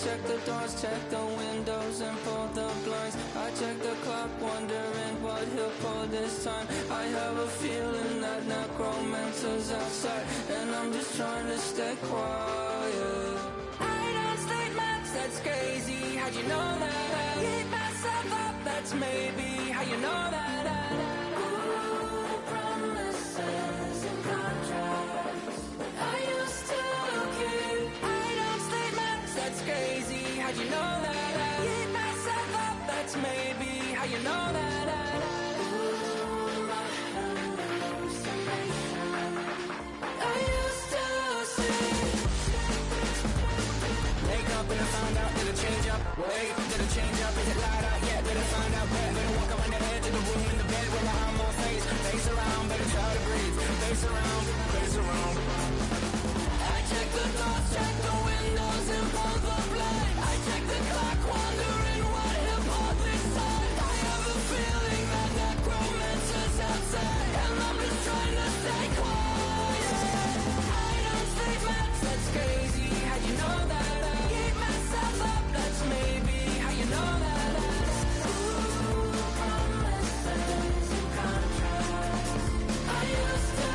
check the doors, check the windows, and pull the blinds. I check the clock, wondering what he'll pull this time. I have a feeling that necromancer's outside, and I'm just trying to stay quiet. I don't state maps, that's crazy. How'd you know that? I keep myself up, that's maybe how you know that. Ooh, promises and contracts. I used to keep. I don't state maps, that's crazy. How'd you know that? I keep myself up, that's maybe how you know that. Ooh, my hallucination. I used to see. Wake up and I found out, did it change up? Wait, did it change up? Is it light up? Yeah, did it find out? Better walk around the edge of the room in the bed with my arm on face. Face around, better try to breathe. Face around, face around. I check the doors, check the windows, and pull the blind. I check the clock, wondering what he'll pull this time. I have a feeling that necromancer's outside, and I'm just trying to stay quiet. I don't stay flat, that's crazy. How'd you know that? I keep myself up, that's maybe how you know that. Ooh, promises and contracts. I used to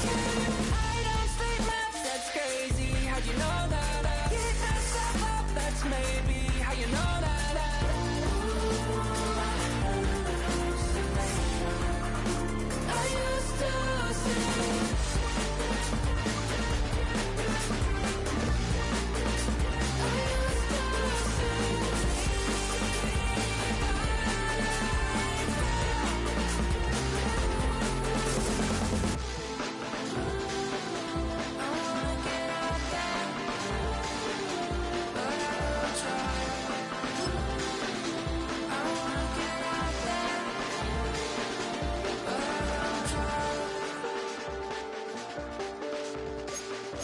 keep. I don't stay flat, that's crazy. How'd you know that? I keep myself up, that's maybe how you know that. Ooh, my hallucination. I used to see.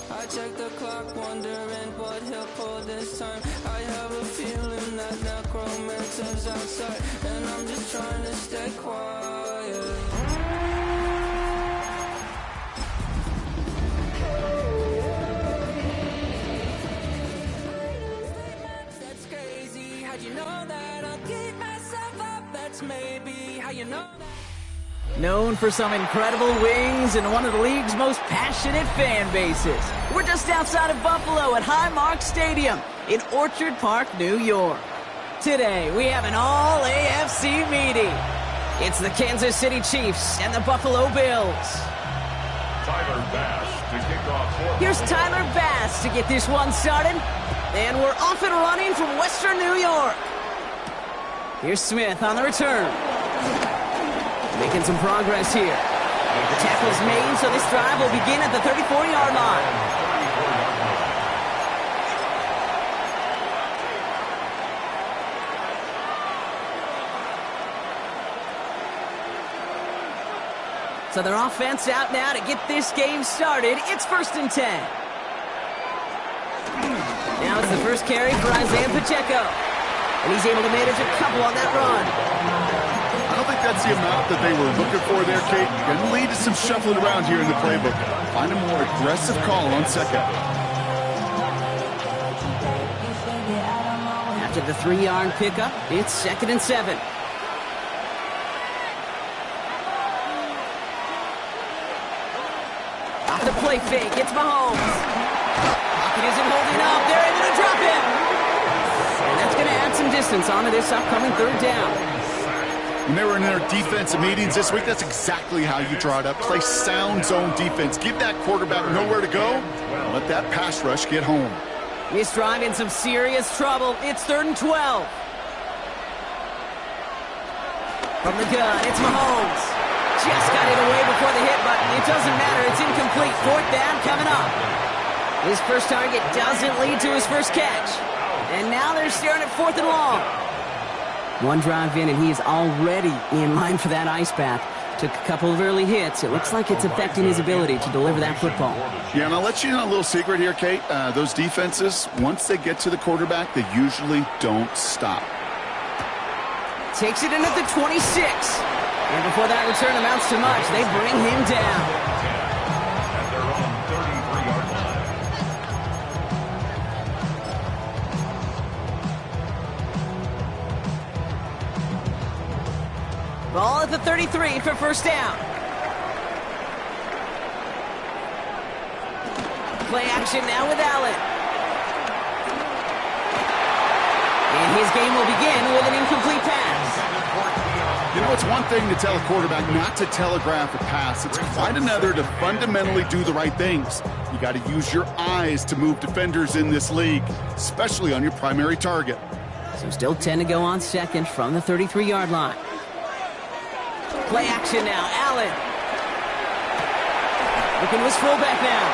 I check the clock, wondering what he'll pull this time. I have a feeling that necromancer's outside, and I'm just trying to stay quiet. That's crazy. How'd you know that? I'll keep myself up. That's maybe how you know that. Known for some incredible wings and one of the league's most passionate fan bases. We're just outside of Buffalo at Highmark Stadium in Orchard Park, New York. Today, we have an all-AFC meeting. It's the Kansas City Chiefs and the Buffalo Bills. Tyler Bass to kick off. Here's Tyler Bass to get this one started. And we're off and running from Western New York. Here's Smith on the return. Making some progress here. The tackle's made, so this drive will begin at the 34-yard line. So their offense out now to get this game started. It's 1st and 10. Now it's the first carry for Isaiah Pacheco. And he's able to manage a couple on that run. I don't think that's the amount that they were looking for there, Kate. Going to lead to some shuffling around here in the playbook. Find a more aggressive call on second. After the 3-yard pickup, it's 2nd and 7. Off the play fake, it's Mahomes. Pocket isn't holding up. They're able to drop him. And that's going to add some distance onto this upcoming 3rd down. When they were in their defensive meetings this week, that's exactly how you draw it up. Play sound zone defense. Give that quarterback nowhere to go. Let that pass rush get home. This drive in some serious trouble. It's 3rd and 12. From the gun, it's Mahomes. Just got it away before the hit button. It doesn't matter. It's incomplete. 4th down coming up. His first target doesn't lead to his first catch. And now they're staring at 4th and long. One drive in, and he is already in line for that ice bath. Took a couple of early hits. It looks like it's affecting his ability to deliver that football. Yeah, and I'll let you know a little secret here, Kate. Those defenses, once they get to the quarterback, they usually don't stop. Takes it in at the 26. And before that return amounts to much, they bring him down. At their own 33-yard line. Ball at the 33 for first down. Play action now with Allen. And his game will begin with an incomplete pass. You know, it's one thing to tell a quarterback not to telegraph a pass. It's quite another to fundamentally do the right things. You got to use your eyes to move defenders in this league, especially on your primary target. So still 10 to go on second from the 33-yard line. Play action now, Allen. Looking to his fullback now.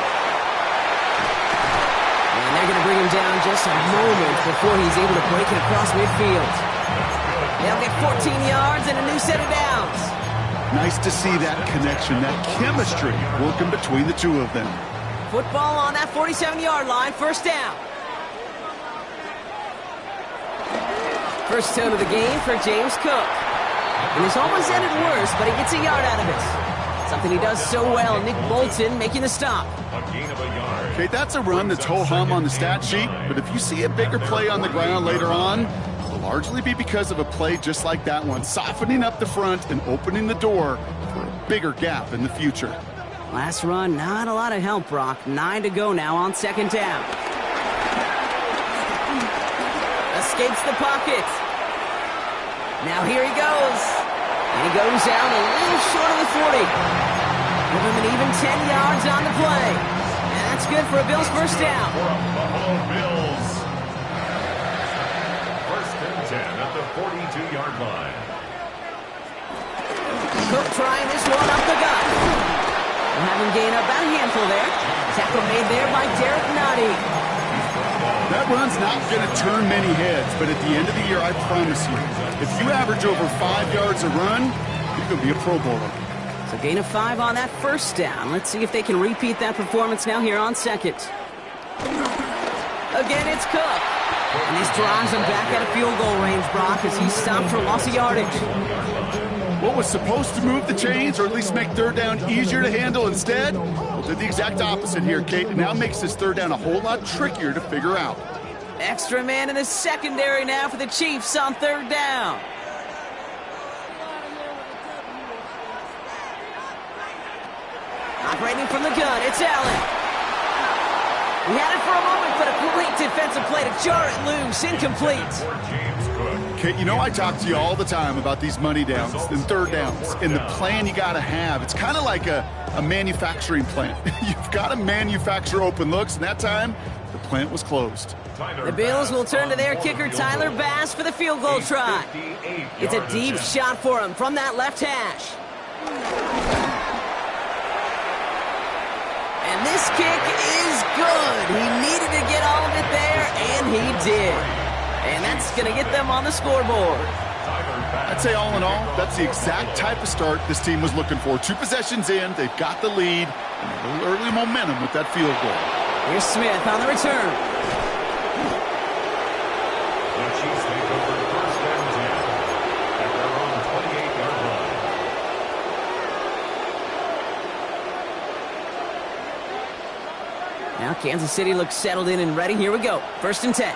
And they're going to bring him down just a moment before he's able to break it across midfield. They'll get 14 yards and a new set of downs. Nice to see that connection, that chemistry working between the two of them. Football on that 47-yard line, first down. First tone of the game for James Cook. And it's almost ended worse, but he gets a yard out of it. Something he does so well. Nick Bolton making the stop. A gain of a yard. Okay, that's a run that's ho-hum on the stat sheet, but if you see a bigger play on the ground later on, it'll largely be because of a play just like that one, softening up the front and opening the door for a bigger gap in the future. Last run, not a lot of help, Brock. 9 to go now on second down. Escapes the pocket. Now here he goes. And he goes down a little short of the 40. Give him an even 10 yards on the play. And that's good for a Bills first down. For a Buffalo Bills. First and 10 at the 42-yard line. Cook trying this one up the gut. We'll have him gain about a handful there. Tackle made there by Derek Nottie. That run's not going to turn many heads, but at the end of the year, I promise you, if you average over 5 yards a run, you're going to be a Pro Bowler. So gain of 5 on that first down. Let's see if they can repeat that performance now here on second. Again, it's Cook. And this drives him back out of field goal range, Brock, as he's stopped for loss of yardage. What was supposed to move the chains, or at least make third down easier to handle instead, well, did the exact opposite here, Kate, and now makes this third down a whole lot trickier to figure out. Extra man in the secondary now for the Chiefs on third down. Operating from the gun, it's Allen. He had it for a moment, but a great defensive play to jar it loose, incomplete. Kate, you know I talk to you all the time about these money downs and third downs and the plan you got to have. It's kind of like a manufacturing plant. You've got to manufacture open looks, and that time, the plant was closed. The Bills will turn to their kicker, Tyler Bass, for the field goal try. It's a deep shot for him from that left hash. And this kick is good. He needed to get all of it there, and he did. And that's going to get them on the scoreboard. I'd say all in all, that's the exact type of start this team was looking for. 2 possessions in, they've got the lead, and a little early momentum with that field goal. Here's Smith on the return. The Chiefs take over first and 10 at their own 28-yard line. Now Kansas City looks settled in and ready. Here we go. First and 10.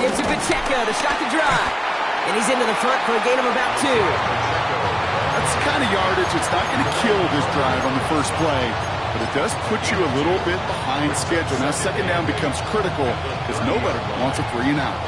Gives to Pacheco to start the drive. And he's into the front for a gain of about 2. That's the kind of yardage that's not going to kill this drive on the first play, but it does put you a little bit behind schedule. Now second down becomes critical because nobody wants a 3 and out.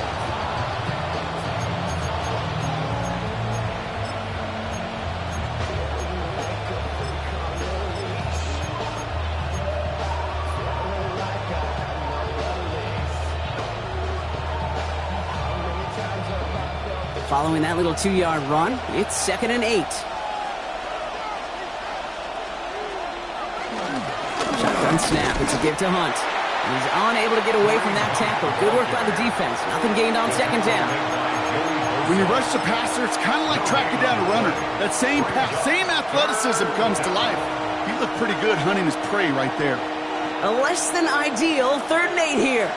Following that little 2-yard run, it's second and 8. Shotgun snap. It's a give to Hunt. He's unable to get away from that tackle. Good work by the defense. Nothing gained on second down. When you rush the passer, it's kind of like tracking down a runner. That same athleticism comes to life. He looked pretty good hunting his prey right there. A less than ideal third and 8 here.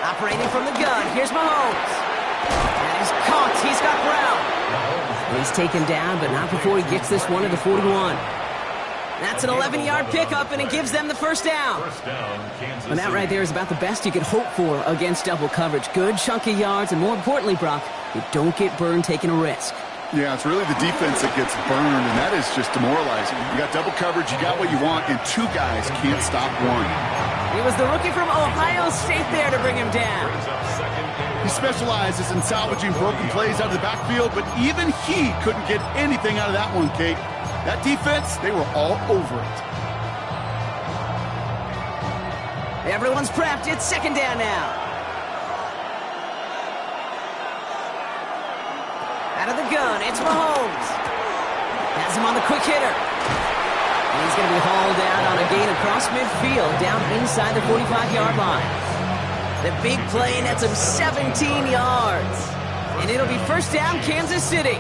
Operating from the gun, here's Mahomes. And he's caught, he's got Brown. He's taken down, but not before he gets this one to the 41. That's an 11-yard pickup, and it gives them the first down. First down, Kansas And that City. right there is about the best you could hope for against double coverage. Good chunk of yards, and more importantly, Brock, you don't get burned taking a risk. Yeah, it's really the defense that gets burned, and that is just demoralizing. You got double coverage, you got what you want, and two guys can't stop one. It was the rookie from Ohio State there to bring him down. Brings up second and He specializes in salvaging broken plays out of the backfield, but even he couldn't get anything out of that one, Kate. That defense, they were all over it. Everyone's prepped. It's second down now. Out of the gun, it's Mahomes. Has him on the quick hitter. And he's going to be hauled out on a gain across midfield, down inside the 45-yard line. The big play nets him 17 yards. And it'll be first down, Kansas City.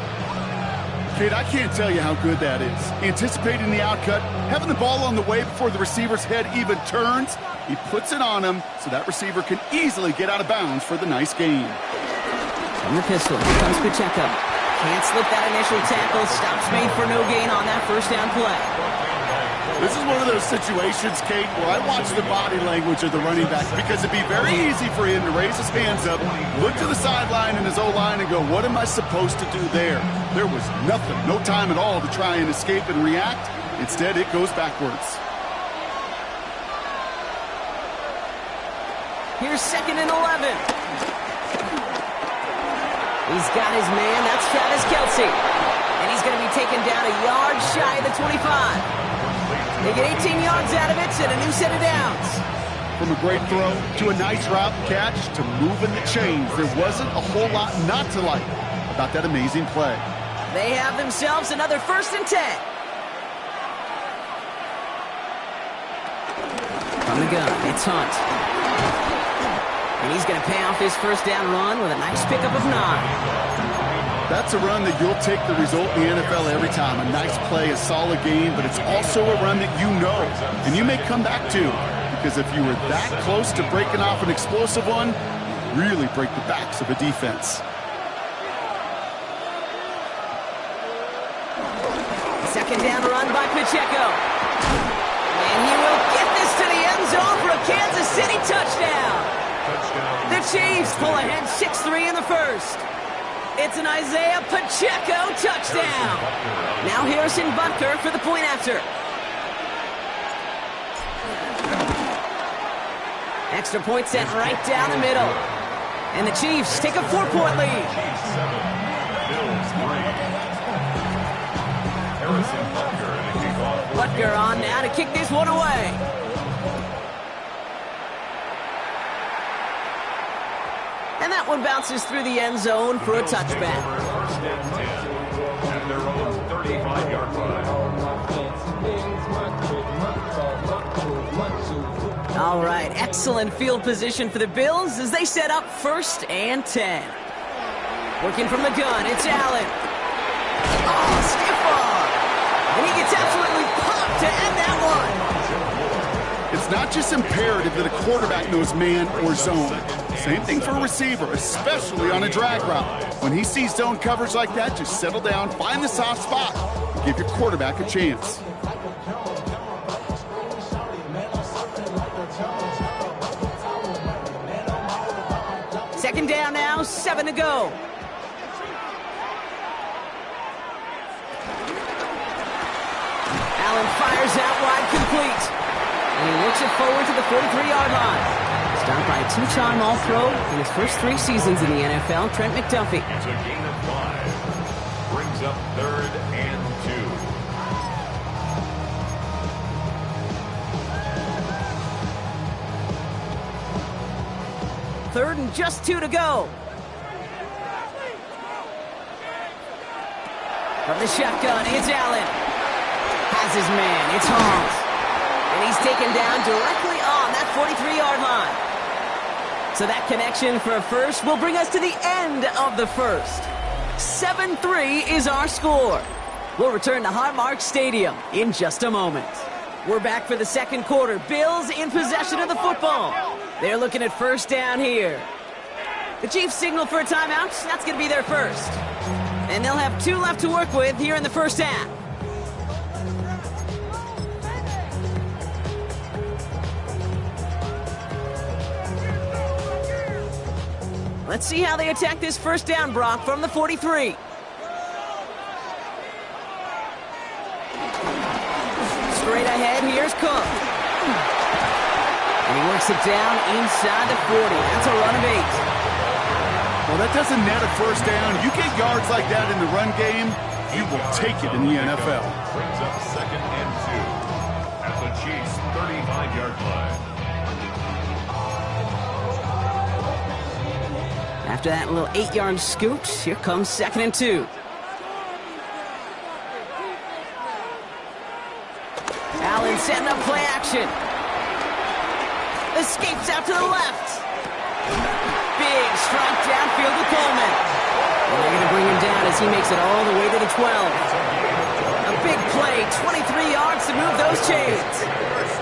Kate, I can't tell you how good that is. Anticipating the outcut, having the ball on the way before the receiver's head even turns, he puts it on him so that receiver can easily get out of bounds for the nice gain. From the pistol, here comes Pacheco. Can't slip that initial tackle. Stops made for no gain on that first down play. This is one of those situations, Kate, where I watch the body language of the running back because it'd be very easy for him to raise his hands up, look to the sideline in his O-line and go, what am I supposed to do there? There was nothing, no time at all to try and escape and react. Instead, it goes backwards. Here's second and 11. He's got his man. That's Travis Kelce. And he's going to be taken down a yard shy of the 25. They get 18 yards out of it and a new set of downs. From a great throw to a nice route catch to moving the chains, there wasn't a whole lot not to like about that amazing play. They have themselves another first and 10. From the gun, it's Hunt. And he's going to pay off his first down run with a nice pickup of 9. That's a run that you'll take the result in the NFL every time. A nice play, a solid game, but it's also a run that you know and you may come back to, because if you were that close to breaking off an explosive one, you really break the backs of a defense. Second down run by Pacheco. And he will get this to the end zone for a Kansas City touchdown. The Chiefs pull ahead 6-3 in the first. It's an Isaiah Pacheco touchdown. Now Harrison Butker for the point after. Extra point set right down the middle. And the Chiefs take a 4-point lead. Chiefs 7, Bills 3. Harrison Butker in the kickoff. Butker on now to kick this one away. And that one bounces through the end zone for a touchback. First and 10 at their own 35-yard line. All right, excellent field position for the Bills as they set up first and 10. Working from the gun, it's Allen. Oh, stiff arm. And he gets absolutely popped to end that one. It's not just imperative that a quarterback knows man or zone. Same thing for a receiver, especially on a drag route. When he sees zone coverage like that, just settle down, find the soft spot, and give your quarterback a chance. Second down now, 7 to go. Allen fires out wide, complete. And he looks it forward to the 43-yard line. Stopped by a two-time All-Pro in his first 3 seasons in the NFL, Trent McDuffie. It's a gain of 5. Brings up third and 2. Third and just 2 to go. From the shotgun, it's Allen. Has his man, it's Holmes. And he's taken down directly on that 43-yard line. So that connection for a first will bring us to the end of the first. 7-3 is our score. We'll return to Highmark Stadium in just a moment. We're back for the second quarter. Bills in possession of the football. They're looking at first down here. The Chiefs signal for a timeout. That's going to be their first. And they'll have 2 left to work with here in the first half. Let's see how they attack this first down, Brock, from the 43. Straight ahead, here's Cook. And he works it down inside the 40. That's a run of 8. Well, that doesn't net a first down. You get yards like that in the run game, you will take it in the NFL. Brings up 2nd and 2 at the Chiefs' 35-yard line. After that little 8-yard scoot, here comes 2nd and 2. Allen setting up play action. Escapes out to the left. Big strike downfield to Coleman. And they're going to bring him down as he makes it all the way to the 12. A big play, 23 yards to move those chains.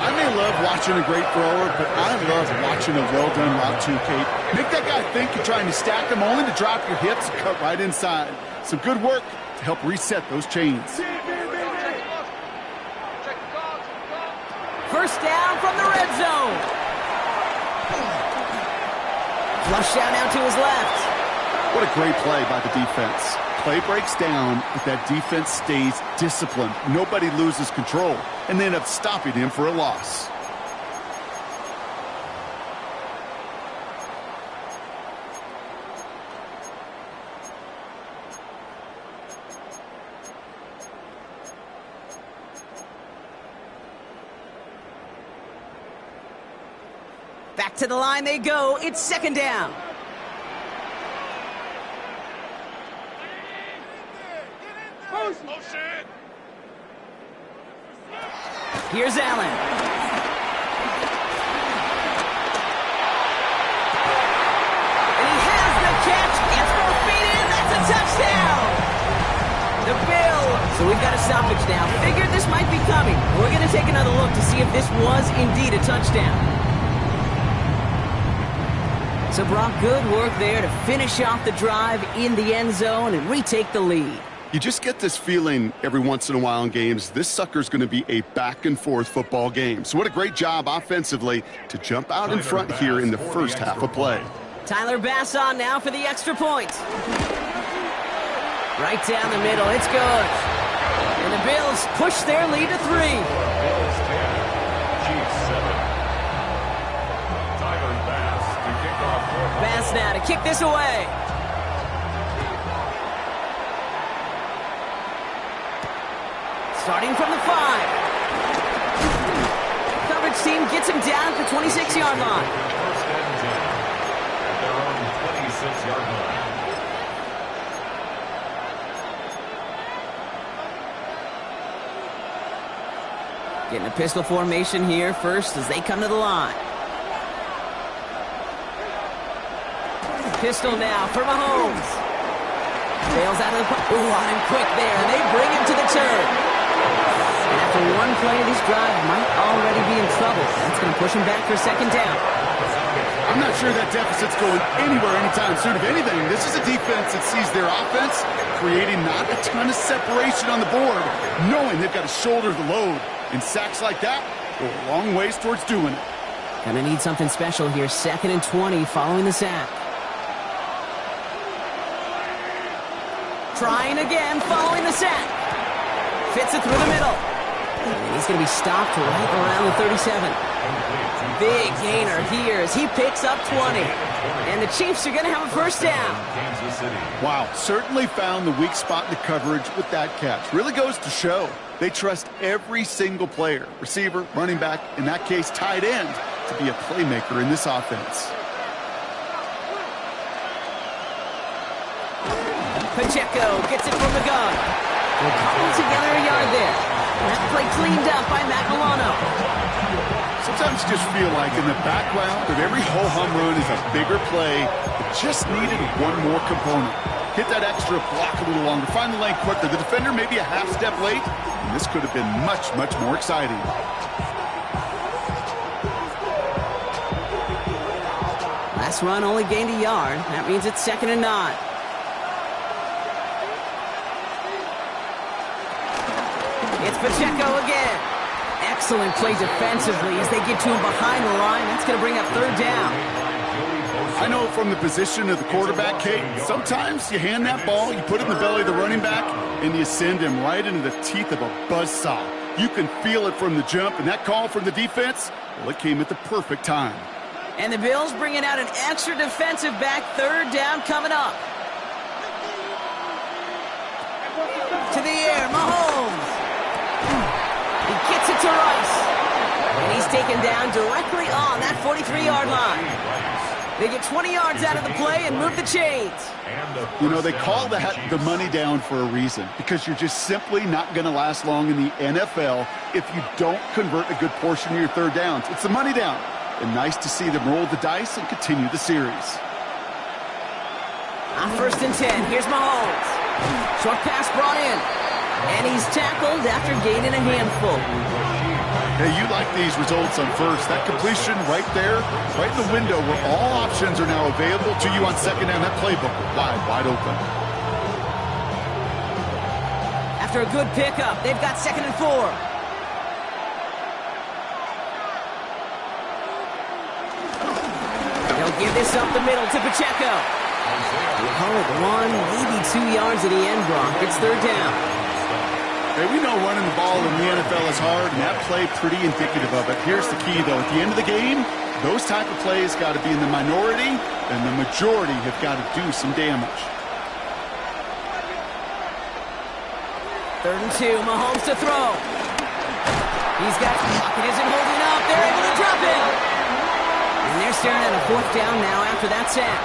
I may love watching a great thrower, but I love watching a well-done route too, Kate. Make that guy think you're trying to stack him, only to drop your hips and cut right inside. Some good work to help reset those chains. First down from the red zone. Flush down now to his left. What a great play by the defense. Play breaks down, but that defense stays disciplined. Nobody loses control, and they end up stopping him for a loss. Back to the line they go. It's 2nd down. Here's Allen. And he has the catch. Gets both feet in. That's a touchdown. The Bills. So we've got a stoppage now. Figured this might be coming. We're going to take another look to see if this was indeed a touchdown. So Brock, good work there to finish off the drive in the end zone and retake the lead. You just get this feeling every once in a while in games, this sucker's going to be a back-and-forth football game. So what a great job offensively to jump out in front here in the first half of play. Tyler Bass on now for the extra point. Right down the middle, it's good. And the Bills push their lead to 3. Bills 10, Chiefs 7. Tyler Bass to kick off. Bass now to kick this away. Starting from the 5. Coverage team gets him down at the 26-yard line. First and 10 at their own 26-yard line. Getting a pistol formation here first as they come to the line. Pistol now for Mahomes. Sails out of the pocket. Ooh, on him quick there. They bring him to the turn. And after one play, this drive might already be in trouble. That's going to push him back for 2nd down. I'm not sure that deficit's going anywhere anytime soon. If anything, this is a defense that sees their offense creating not a ton of separation on the board, knowing they've got to shoulder the load. And sacks like that go a long ways towards doing it. Gonna need something special here. 2nd and 20 following the sack. Trying again following the sack. Fits it through the middle. And he's going to be stopped right around the 37. Big gainer here as he picks up 20. And the Chiefs are going to have a first down. Wow, certainly found the weak spot in the coverage with that catch. Really goes to show they trust every single player, receiver, running back, in that case tight end, to be a playmaker in this offense. Pacheco gets it from the gun. They'll cobble together a yard there. That play cleaned up by Matt Milano. Sometimes you just feel like in the background of every ho-hum run is a bigger play that just needed one more component. Hit that extra block a little longer, find the lane quicker. The defender maybe a half step late, and this could have been much, much more exciting. Last run only gained a yard. That means it's 2nd and 9. It's Pacheco again. Excellent play defensively as they get to him behind the line. That's going to bring up 3rd down. I know from the position of the quarterback, Kate, sometimes you hand that ball, you put it in the belly of the running back, and you send him right into the teeth of a buzzsaw. You can feel it from the jump, and that call from the defense, well, it came at the perfect time. And the Bills bringing out an extra defensive back, third down coming up. To the air, Mahomes. He gets it to Rice. And he's taken down directly on that 43-yard line. They get 20 yards out of the play and move the chains. You know, they call that the money down for a reason, because you're just simply not going to last long in the NFL if you don't convert a good portion of your third downs. It's the money down. And nice to see them roll the dice and continue the series. On 1st and 10, here's Mahomes. Short pass brought in. And he's tackled after gaining a handful. Hey, you like these results on first. That completion right there, right in the window where all options are now available to you on second down. That playbook wide open. After a good pickup, they've got 2nd and 4. They'll give this up the middle to Pacheco. Call it 1, maybe 2 yards at the end, Brock. It's third down. Hey, we know running the ball in the NFL is hard, and that play pretty indicative of it. Here's the key, though. At the end of the game, those type of plays got to be in the minority, and the majority have got to do some damage. 3rd and 2, Mahomes to throw. He's got pocket, isn't holding up. They're able to drop him. And they're staring at a 4th down now after that sack.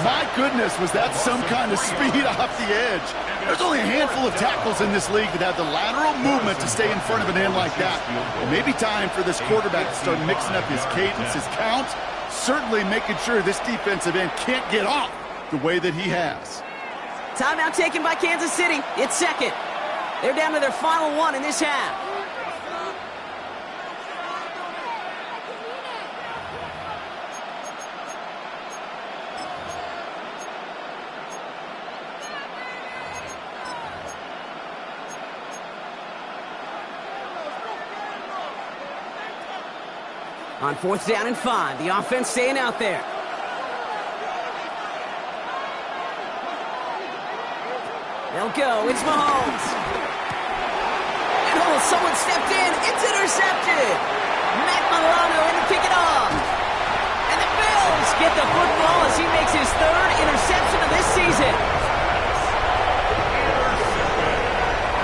My goodness, was that some kind of speed off the edge. There's only a handful of tackles in this league that have the lateral movement to stay in front of an end like that. It may be time for this quarterback to start mixing up his cadence, his count, certainly making sure this defensive end can't get off the way that he has. Timeout taken by Kansas City. It's 2nd. They're down to their final one in this half. On 4th down and 5, the offense staying out there. They'll go. It's Mahomes. And someone stepped in. It's intercepted. Matt Milano in to pick it off. And the Bills get the football as he makes his 3rd interception of this season.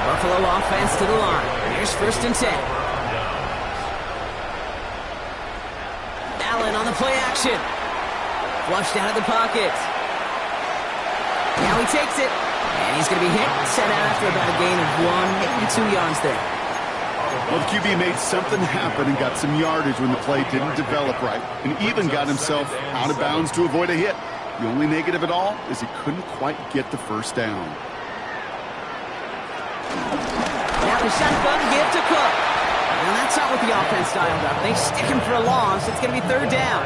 Buffalo offense to the line. Here's 1st and 10. Allen on the play action. Flushed out of the pocket. Now he takes it. And he's going to be hit and set out after about a gain of 1, maybe 2 yards there. Well, the QB made something happen and got some yardage when the play didn't develop right, and even got himself out of bounds to avoid a hit. The only negative at all is he couldn't quite get the 1st down. Now the shotgun give to Cook. And that's not what the offense dialed up. They stick him for a loss. It's going to be 3rd down.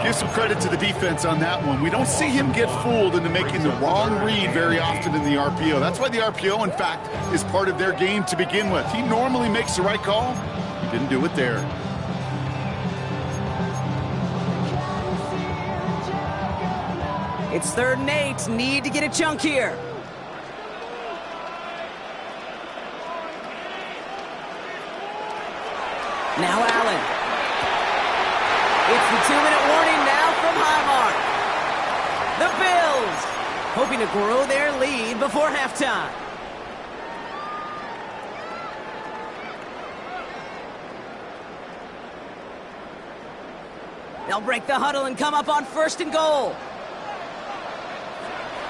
Give some credit to the defense on that one. We don't see him get fooled into making the wrong read very often in the RPO. That's why the RPO, in fact, is part of their game to begin with. He normally makes the right call. He didn't do it there. It's 3rd and 8. Need to get a chunk here. Now Allen. It's the 2-minute warning now from Highmark. The Bills hoping to grow their lead before halftime. They'll break the huddle and come up on 1st and goal.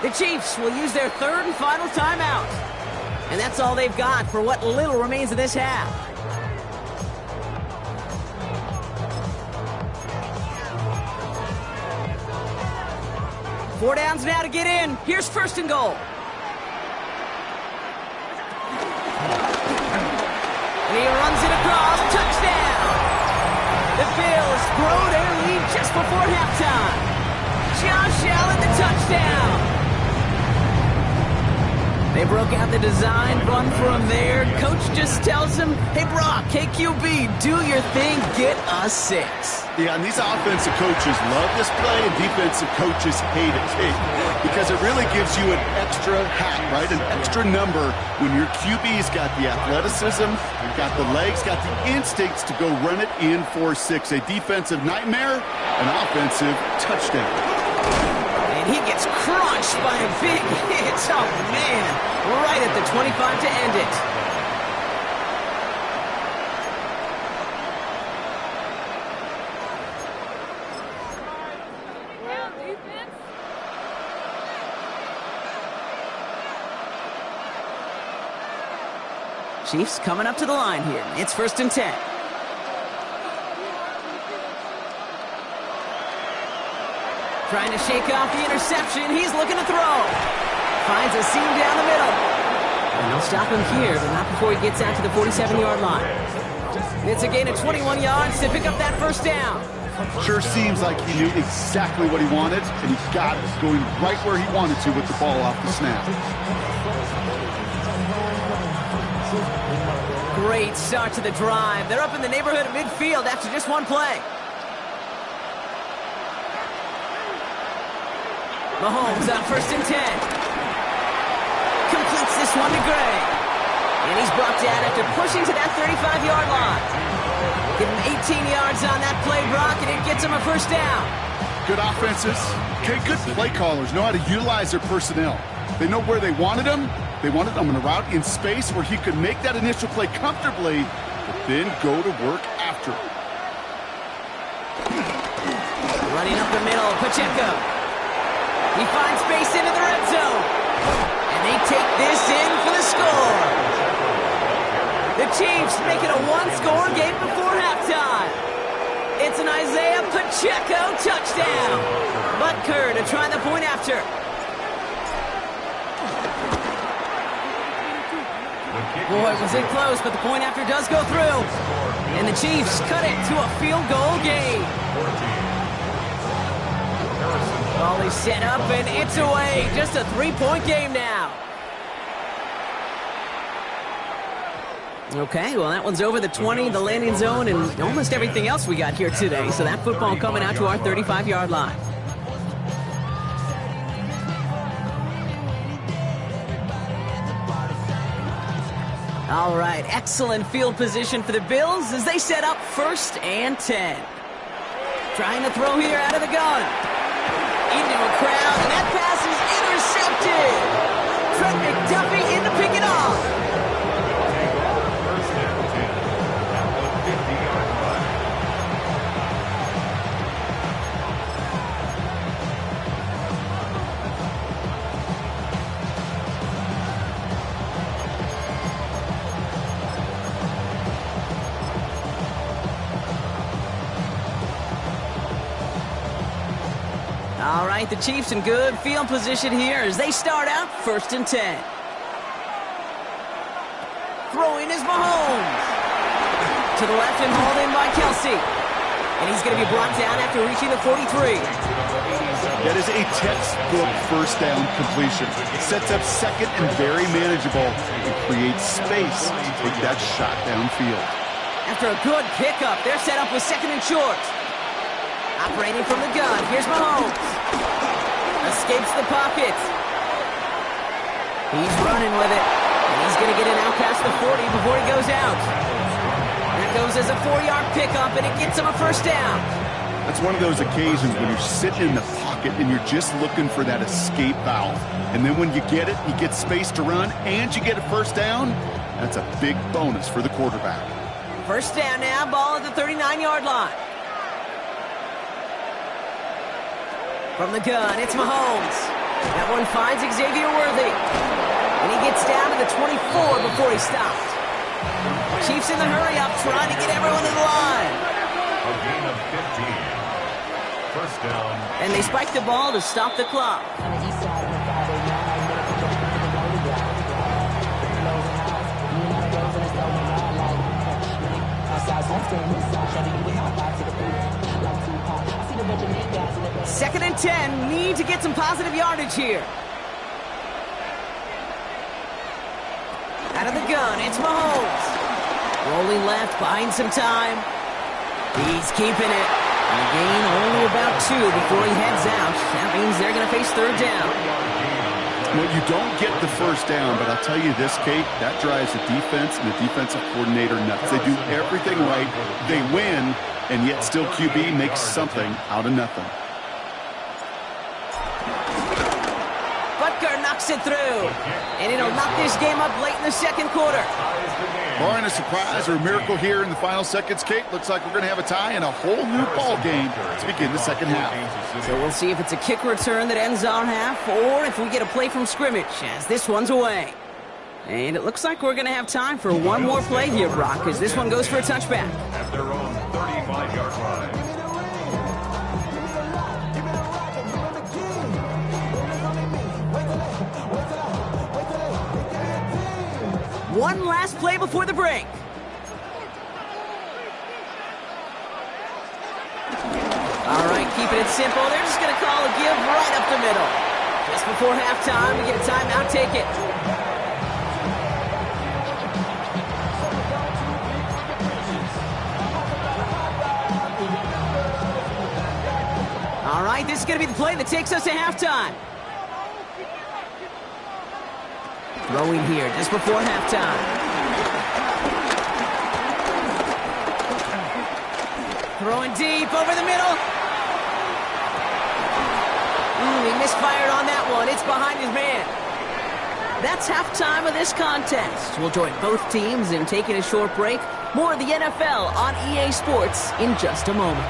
The Chiefs will use their 3rd and final timeout. And that's all they've got for what little remains of this half. Four downs now to get in. Here's 1st and goal. And he runs it across. Touchdown. The Bills grow their lead just before halftime. Josh Allen, the touchdown. They broke out the design run from there. Coach just tells him, hey, Brock, hey, QB, do your thing, get a 6. Yeah, and these offensive coaches love this play, and defensive coaches hate it because it really gives you an extra hat, right? An extra number when your QB's got the athleticism, got the legs, got the instincts to go run it in for 6. A defensive nightmare, an offensive touchdown. And he gets crunched by a big hit. Oh, man. Right at the 25 to end it. Chiefs coming up to the line here. It's 1st and 10. Trying to shake off the interception. He's looking to throw. Finds a seam down the middle. And they'll stop him here, but not before he gets out to the 47-yard line. It's a gain of 21 yards to pick up that 1st down. Sure seems like he knew exactly what he wanted, and he got it, going right where he wanted to with the ball off the snap. Great start to the drive. They're up in the neighborhood of midfield after just one play. Mahomes on 1st and 10. Completes this one to Gray. And he's brought down after pushing to that 35-yard line. Give him 18 yards on that play, Brock, and it gets him a 1st down. Good offenses. Okay, good play callers know how to utilize their personnel. They know where they wanted them. They wanted them in a route in space where he could make that initial play comfortably, but then go to work after it. Running up the middle, Pacheco. He finds space into the red zone. And they take this in for the score. The Chiefs make it a one-score game before halftime. It's an Isaiah Pacheco touchdown. Butker to try the point after. Boy, was it close, but the point after does go through. And the Chiefs cut it to a field goal game. Ball is set up, and it's away. Just a 3-point game now. Okay, well, that one's over the 20, the landing zone, and almost everything else we got here today. So that football coming out to our 35-yard line. All right, excellent field position for the Bills as they set up 1st and 10. Trying to throw here out of the gun. Into a crowd, and that pass is intercepted. Trent McDuffie in to pick it off. All right, the Chiefs in good field position here as they start out 1st and 10. Throwing is Mahomes. To the left and hauled in by Kelsey. And he's going to be brought down after reaching the 43. That is a textbook 1st down completion. It sets up 2nd and very manageable. It creates space to take that shot downfield. After a good pickup, they're set up with 2nd and short. Operating from the gun, here's Mahomes. Escapes the pocket. He's running with it. And he's going to get it out past the 40 before he goes out. That goes as a 4-yard pickup, and it gets him a 1st down. That's one of those occasions when you're sitting in the pocket and you're just looking for that escape valve. And then when you get it, you get space to run, and you get a 1st down. That's a big bonus for the quarterback. 1st down now, ball at the 39-yard line. From the gun, it's Mahomes. That one finds Xavier Worthy. And he gets down to the 24 before he stopped. Chiefs in the hurry-up, trying to get everyone in the line. A gain of 15. 1st down. And they spike the ball to stop the clock. Second and 10, need to get some positive yardage here. Out of the gun, it's Mahomes. Rolling left, buying some time. He's keeping it. And a gain only about 2 before he heads out. That means they're going to face third down. Well, you don't get the first down, but I'll tell you this, Kate, that drives the defense and the defensive coordinator nuts. They do everything right. They win, and yet still QB makes something out of nothing. Butker knocks it through. And it'll knock this game up late in the second quarter. Barring a surprise or a miracle here in the final seconds, Kate, looks like we're going to have a tie and a whole new ball game to begin the second half. So we'll see if it's a kick return that ends our half or if we get a play from scrimmage as this one's away. And it looks like we're going to have time for one more play here, Brock, as this one goes for a touchback. At their own 35-yard line. One last play before the break. All right, keeping it simple. They're just going to call a give right up the middle. Just before halftime, we get a timeout, take it. All right, this is going to be the play that takes us to halftime. Throwing here just before halftime. Throwing deep over the middle. He misfired on that one. It's behind his man. That's halftime of this contest. We'll join both teams in taking a short break. More of the NFL on EA Sports in just a moment.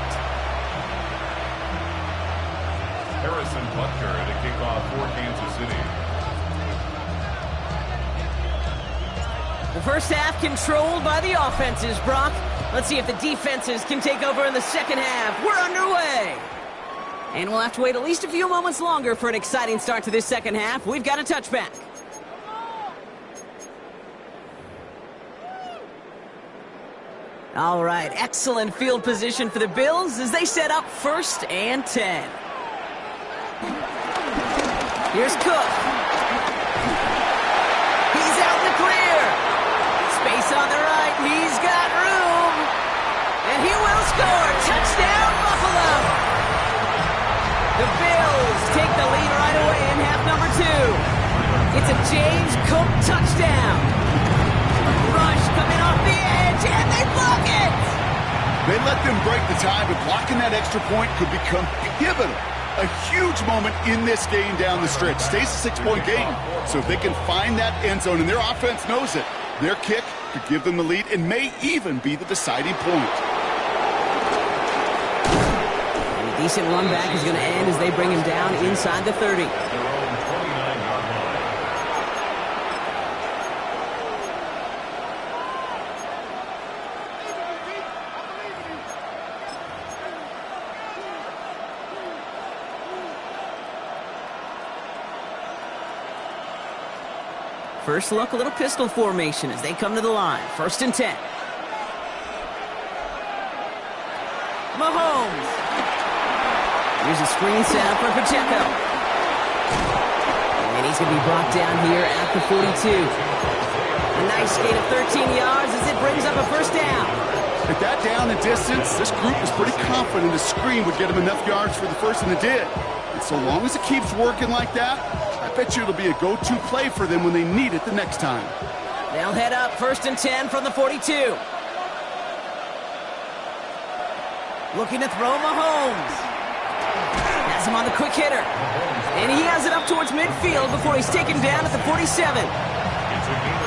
Harrison Butker to kick off for Kansas City. The first half controlled by the offenses, Brock. Let's see if the defenses can take over in the second half. We're underway. And we'll have to wait at least a few moments longer for an exciting start to this second half. We've got a touchback. All right, excellent field position for the Bills as they set up 1st and 10. Here's Cook. He's out in the clear. Space on the right. He's got room. And he will score. Touchdown, Buffalo. The Bills take the lead right away in half number 2. It's a James Cook touchdown. Rush coming off the edge, and they block it. They let them break the tie, but blocking that extra point could become pivotal. A huge moment in this game down the stretch. Stays a 6-point game. So if they can find that end zone, and their offense knows it, their kick could give them the lead and may even be the deciding point. And a decent run back is going to end as they bring him down inside the 30. First look, a little pistol formation as they come to the line. 1st and 10. Mahomes. Here's a screen setup for Pacheco. And he's going to be brought down here at the 42. A nice gain of 13 yards as it brings up a 1st down. At that down and distance, this group was pretty confident the screen would get them enough yards for the first, and it did. And so long as it keeps working like that, I bet you it'll be a go-to play for them when they need it the next time. They'll head up 1st and 10 from the 42. Looking to throw Mahomes. Has him on the quick hitter. And he has it up towards midfield before he's taken down at the 47.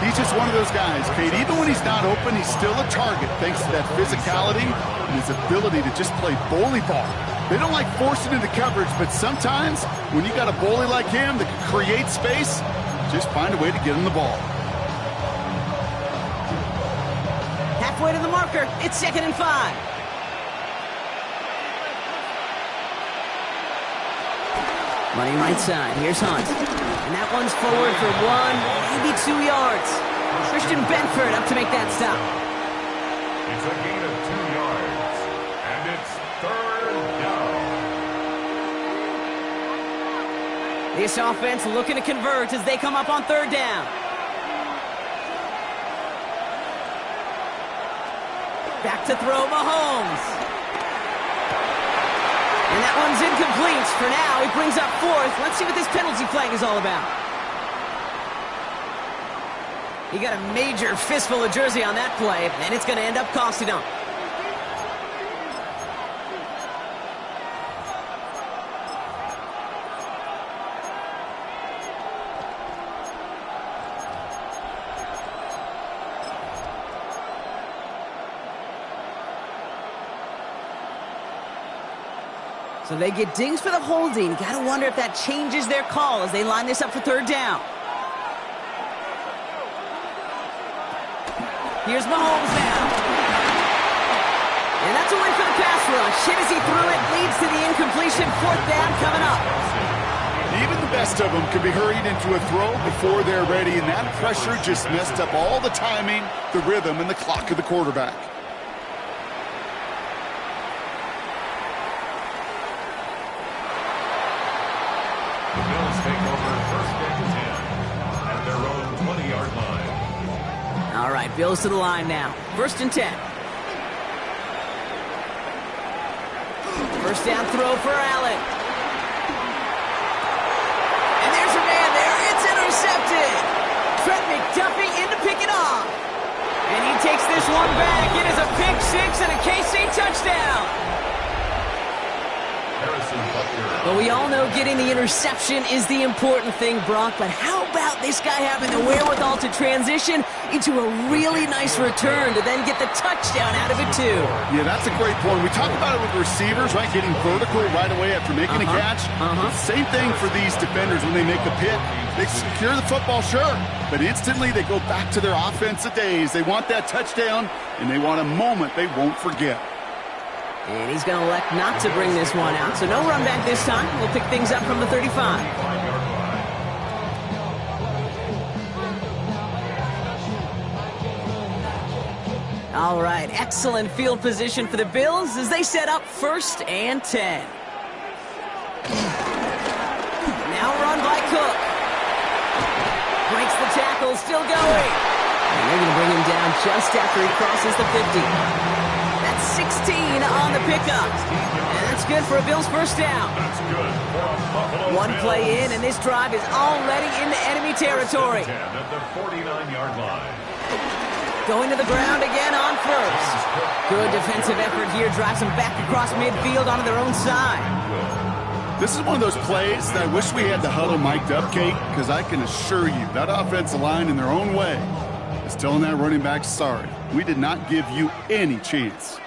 He's just one of those guys, Kate. Even when he's not open, he's still a target thanks to that physicality and his ability to just play bully ball. They don't like forcing into coverage, but sometimes when you got a bully like him that can create space, just find a way to get him the ball. Halfway to the marker, it's 2nd and 5. Running right side, here's Hunt. And that one's forward for 1, maybe 2 yards. Christian Benford up to make that stop. It's a gain of 2 yards, and it's 3rd down. This offense looking to convert as they come up on 3rd down. to throw, Mahomes. And that one's incomplete. For now, he brings up fourth. Let's see what this penalty flag is all about. He got a major fistful of jersey on that play, and it's going to end up costing him. So they get dinged for the holding. Got to wonder if that changes their call as they line this up for third down. Here's Mahomes now. And that's a win for the pass rush. Hit as he threw it, leads to the incompletion. Fourth down coming up. Even the best of them can be hurried into a throw before they're ready, and that pressure just messed up all the timing, the rhythm, and the clock of the quarterback. The Bills take over first and 10 at their own 20-yard line. All right, Bills to the line now. First and 10. First down throw for Allen. And there's a man there. It's intercepted. Trent McDuffie in to pick it off. And he takes this one back. It is a pick six and a KC touchdown. But we all know getting the interception is the important thing, Brock. But how about this guy having the wherewithal to transition into a really nice return to then get the touchdown out of it, too? Yeah, that's a great point. We talk about it with receivers, right? Getting vertical right away after making a catch. Same thing for these defenders when they make the pick. They secure the football, sure, but instantly they go back to their offensive days. They want that touchdown, and they want a moment they won't forget. And he's going to elect not to bring this one out. So no run back this time. We'll pick things up from the 35. All right, excellent field position for the Bills as they set up first and 10. Now run by Cook. Breaks the tackle, still going. And they're going to bring him down just after he crosses the 50. 16 on the pickup. And that's good for a Bills first down. That's good for a Buffalo One play in, and this drive is already into enemy territory. At the 49-yard line. Going to the ground again on first. Good defensive effort here. Drives them back across midfield onto their own side. This is one of those plays that I wish we had the huddle mic'd up, Kate, because I can assure you that offensive line in their own way is telling that running back, sorry, we did not give you any chance.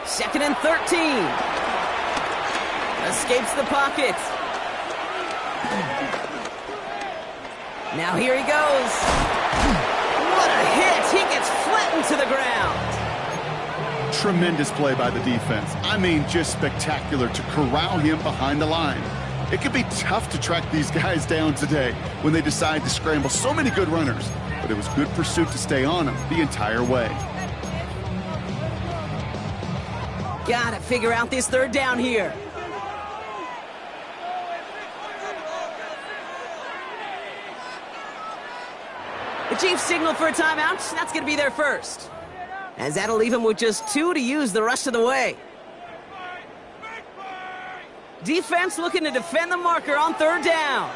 Second and 13. Escapes the pocket. Now here he goes. What a hit. He gets flattened to the ground. Tremendous play by the defense. I mean, just spectacular to corral him behind the line. It can be tough to track these guys down today when they decide to scramble so many good runners, but it was good pursuit to stay on them the entire way. Gotta figure out this third down here. The Chiefs signal for a timeout. That's going to be their first. As that'll leave them with just 2 to use the rest of the way. Defense looking to defend the marker on third down.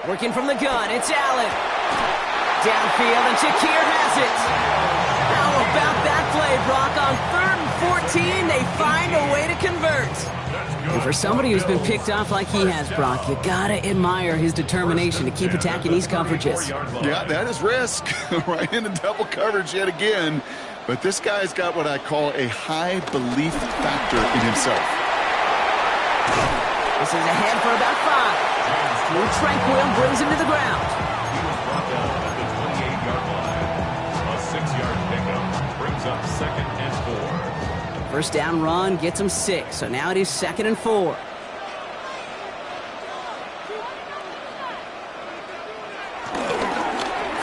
Working from the gun, it's Allen. Downfield, and Shakir has it. How about that play, Brock? On 3rd and 14, they find a way to convert. And for somebody who's been picked off like he has, Brock, you gotta admire his determination to keep attacking these coverages. Yeah, that is risk. Right into double coverage yet again. But this guy's got what I call a high belief factor in himself. This is ahead for about 5. Smooth Tranquil brings him to the ground. He was brought down at the 28-yard line. A 6-yard pickup brings up 2nd and 4. First down run gets him 6, so now it is 2nd and 4.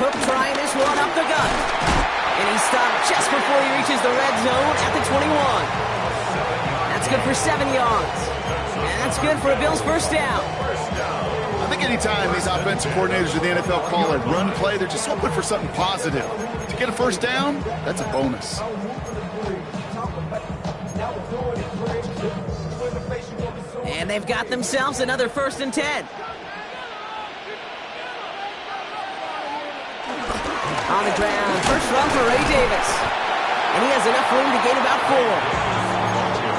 Cook trying this one up the gut. And he stopped just before he reaches the red zone at the 21. That's good for 7 yards. And that's good for a Bills first down. think anytime these offensive coordinators in the NFL call a run play, they're just hoping for something positive. To get a first down, that's a bonus. And they've got themselves another 1st and 10. On the ground, first run for Ray Davis. And he has enough room to gain about 4.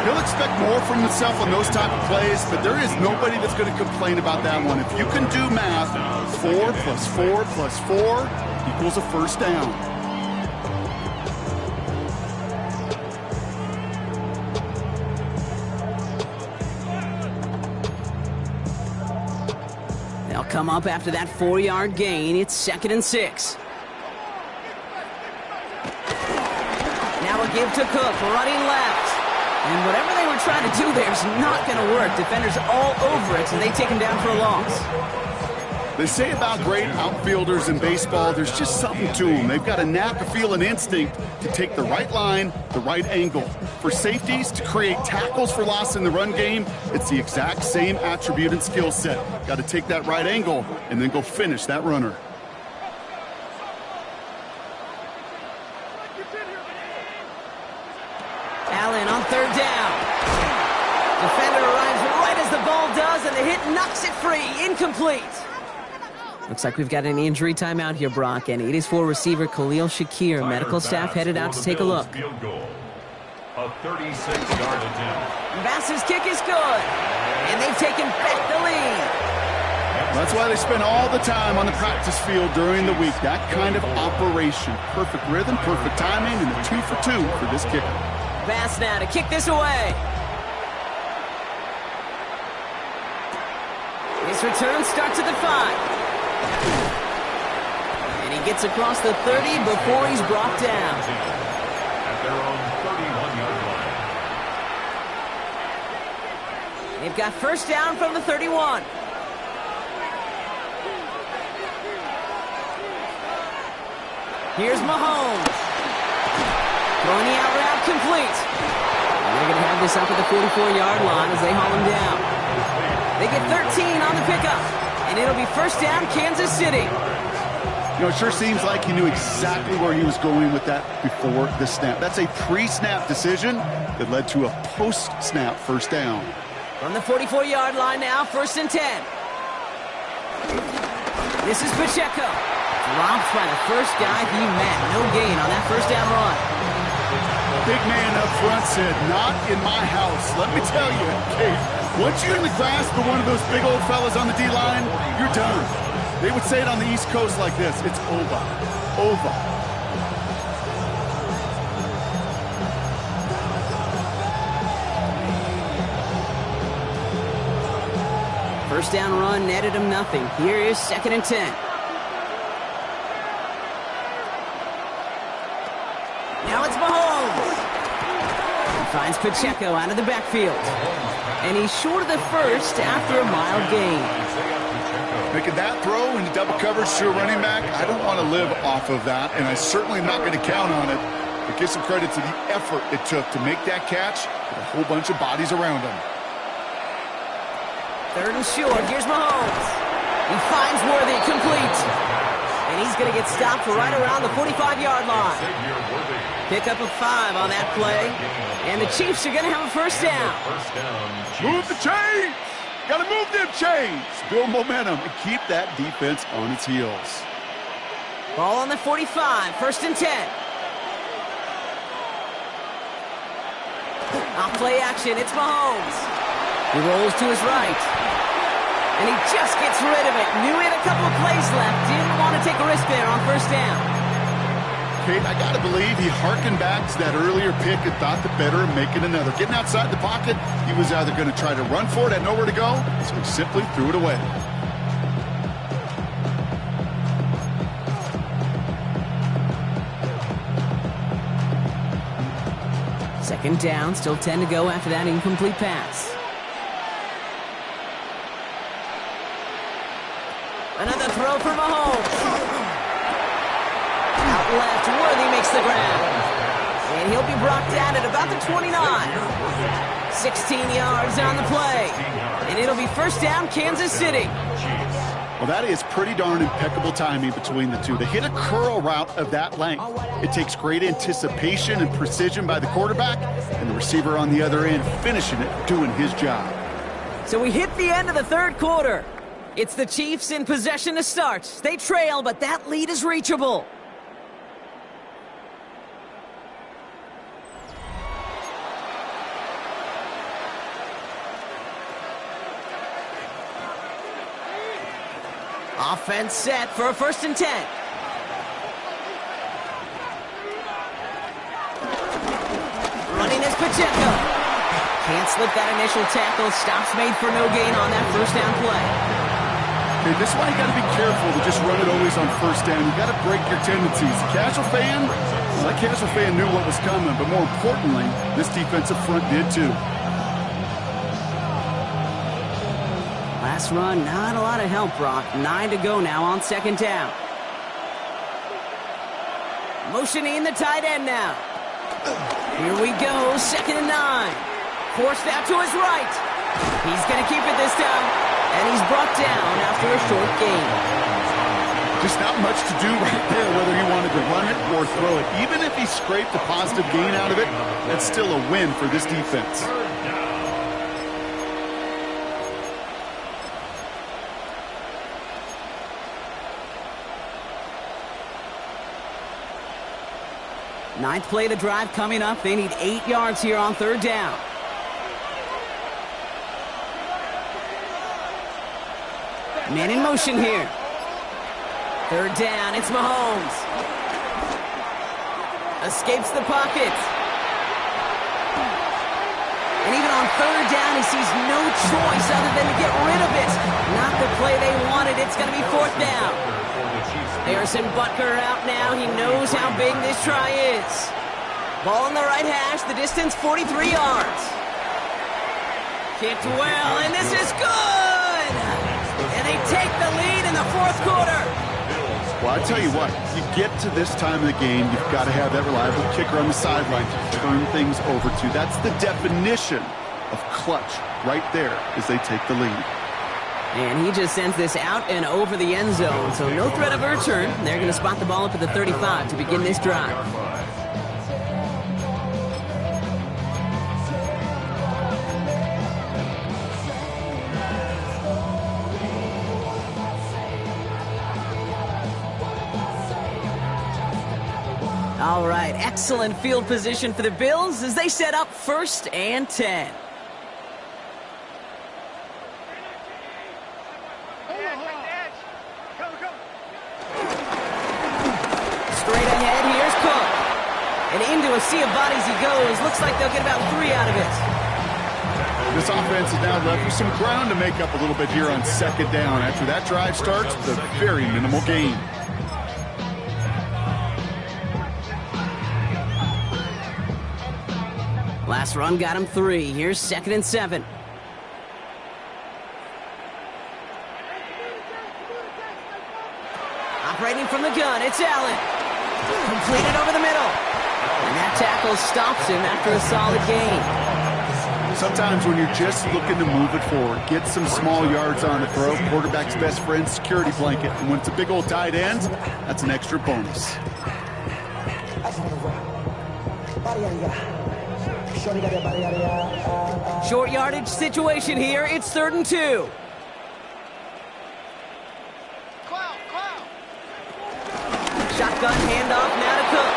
He'll expect more from himself on those type of plays, but there is nobody that's going to complain about that one. If you can do math, 4 plus 4 plus 4 equals a first down. They'll come up after that 4-yard gain. It's 2nd and 6. Now a give to Cook, running left. And whatever they were trying to do there is not going to work. Defenders all over it, and they take him down for a loss. They say about great outfielders in baseball, there's just something to them. They've got a knack, a feel, and instinct to take the right line, the right angle. For safeties, to create tackles for loss in the run game, it's the exact same attribute and skill set. Got to take that right angle and then go finish that runner. Allen on 3rd down. Defender arrives right as the ball does, and the hit knocks it free. Incomplete. Looks like we've got an injury timeout here, Brock, and it is for receiver Khalil Shakir. Medical staff headed out to take a look. A 36-yard attempt. Bass's kick is good, and they've taken back the lead. That's why they spend all the time on the practice field during the week. That kind of operation. Perfect rhythm, perfect timing, and a 2 for 2 for this kicker. Bass now to kick this away. His return starts at the 5. And he gets across the 30 before he's brought down. At their own 31-yard line. They've got first down from the 31. Here's Mahomes. Throwing the out route complete. And they're going to have this up at the 44-yard line as they haul him down. They get 13 on the pickup. And it'll be first down, Kansas City. You know, it sure seems like he knew exactly where he was going with that before the snap. That's a pre-snap decision that led to a post-snap first down. From the 44-yard line now, 1st and 10. This is Pacheco. Dropped by the first guy he met. No gain on that first down run. Big man up front said, "Not in my house." Let me tell you, Kate, once you're in the grasp of one of those big old fellas on the D-line, you're done. They would say it on the East Coast like this: it's over. Over. First down run netted him nothing. Here is 2nd and 10. Now it's Mahomes. He finds Pacheco out of the backfield. And he's short of the first after a mild gain. Making that throw into double coverage to a running back, I don't want to live off of that, and I certainly am not going to count on it. But give some credit to the effort it took to make that catch with a whole bunch of bodies around him. 3rd and short. Here's Mahomes. He finds Worthy, complete. And he's going to get stopped right around the 45-yard line. Pick up a 5 on that play. And the Chiefs are going to have a first down. Move the chains! Got to move them chains! Build momentum and keep that defense on its heels. Ball on the 45, 1st and 10. Off play action, it's Mahomes. He rolls to his right. And he just gets rid of it. Knew he had a couple of plays left. Didn't want to take a risk there on first down. Kate, I got to believe he harkened back to that earlier pick and thought the better of making another. Getting outside the pocket, he was either going to try to run for it, had nowhere to go, so he simply threw it away. Second down, still 10 to go after that incomplete pass. Another throw for Mahomes. Out left, Worthy makes the grab. And he'll be brought down at about the 29. 16 yards on the play. And it'll be first down, Kansas City. Well, that is pretty darn impeccable timing between the two. They hit a curl route of that length. It takes great anticipation and precision by the quarterback, and the receiver on the other end finishing it, doing his job. So we hit the end of the third quarter. It's the Chiefs in possession to start. They trail, but that lead is reachable. Offense set for a 1st and 10. Running is Pacheco. Can't slip that initial tackle. Stops made for no gain on that 1st down play. Okay, this is why you got to be careful to just run it always on 1st down. You got to break your tendencies. Casual fan, well, that casual fan knew what was coming, but more importantly, this defensive front did too. Last run, not a lot of help, Brock. 9 to go now on 2nd down. Motioning the tight end now. Here we go, 2nd and 9. Forced out to his right. He's going to keep it this time. And he's brought down after a short gain. Just not much to do right there, whether he wanted to run it or throw it. Even if he scraped a positive gain out of it, that's still a win for this defense. Ninth play of the drive coming up. They need 8 yards here on 3rd down. Man in motion here. 3rd down, it's Mahomes. Escapes the pocket. And even on 3rd down, he sees no choice other than to get rid of it. Not the play they wanted. It's going to be 4th down. Harrison Butker out now. He knows how big this try is. Ball on the right hash. The distance 43 yards. Kicked well, and this is good! And they take the lead in the 4th quarter. Well, I tell you what, you get to this time of the game, you've got to have that reliable kicker on the sideline to turn things over to. That's the definition of clutch right there as they take the lead. And he just sends this out and over the end zone, so no threat of a return. They're going to spot the ball up at the 35 to begin this drive. All right, excellent field position for the Bills as they set up 1st and 10. Straight ahead, here's Cook. And into a sea of bodies he goes. Looks like they'll get about 3 out of it. This offense is now left with some ground to make up a little bit here on 2nd down. After that drive starts, the very minimal gain. Last run got him 3. Here's 2nd and 7. Operating from the gun, it's Allen. Completed over the middle. And that tackle stops him after a solid gain. Sometimes when you're just looking to move it forward, get some small yards on the throw, quarterback's best friend, security blanket. And when it's a big old tight end, that's an extra bonus. Short yardage situation here. It's 3rd and 2. Shotgun handoff now to Cook.